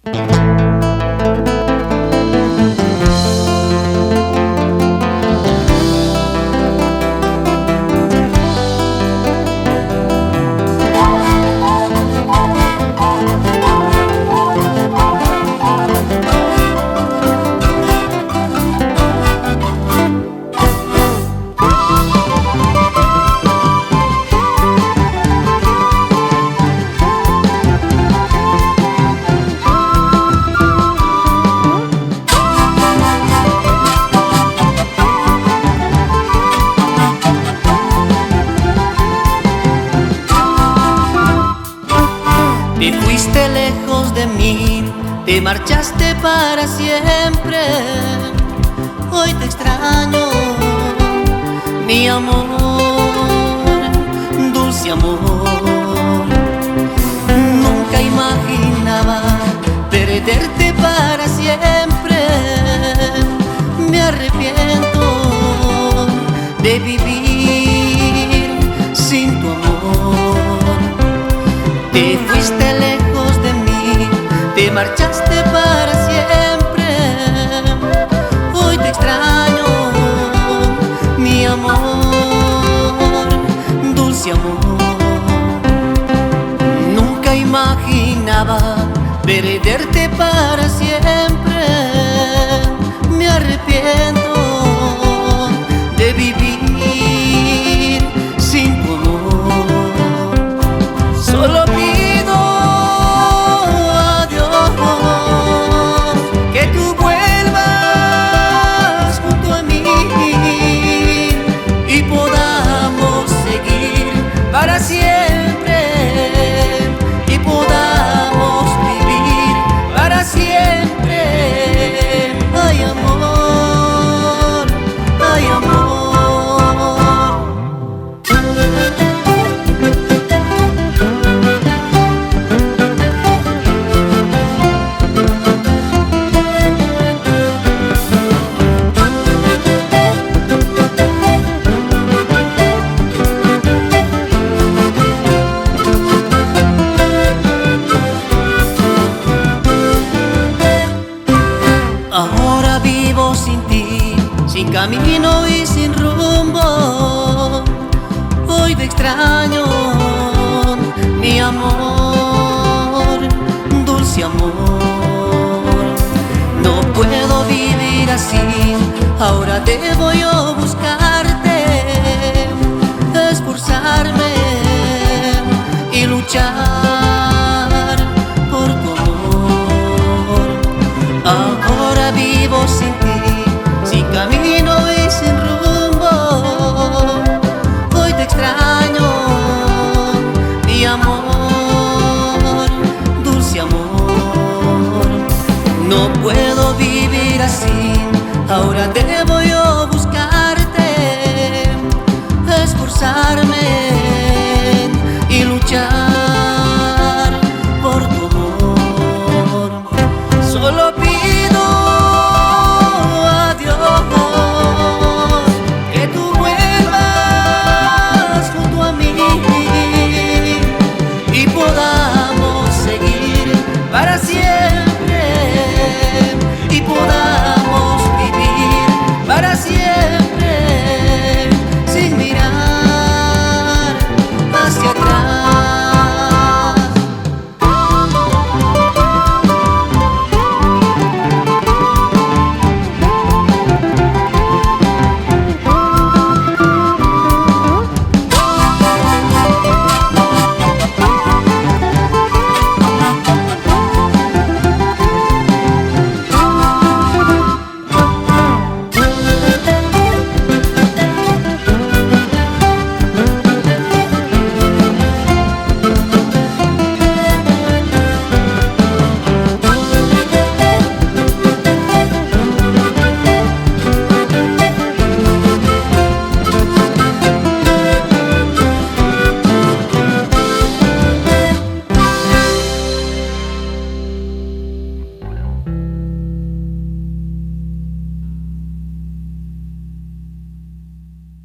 Te fuiste lejos de mí, te marchaste para siempre. Hoy te extraño, mi amor, dulce amor. Nunca imaginaba perderte para siempre. Me arrepiento de vivir sin tu amor. Te fuiste lejos de mí, te marchaste para siempre. Hoy te extraño, mi amor, dulce amor. Nunca imaginaba perderte para siempre. Me arrepiento de vivir sin tu amor. Solo pido a Dios que tú vuelvas junto a mí y podamos seguir para siempre, y podamos vivir para siempre. Ay, amor, ay, amor. Ahora vivo sin ti, sin camino y sin rumbo. Hoy te extraño, mi amor, dulce amor. No puedo vivir así, ahora debo yo buscarte, esforzarme y luchar por tu amor. Ahora vivo sin ti, sin camino y sin rumbo. Hoy te extraño, mi amor, dulce amor. No puedo vivir así, ahora debo yo buscarte, esforzarme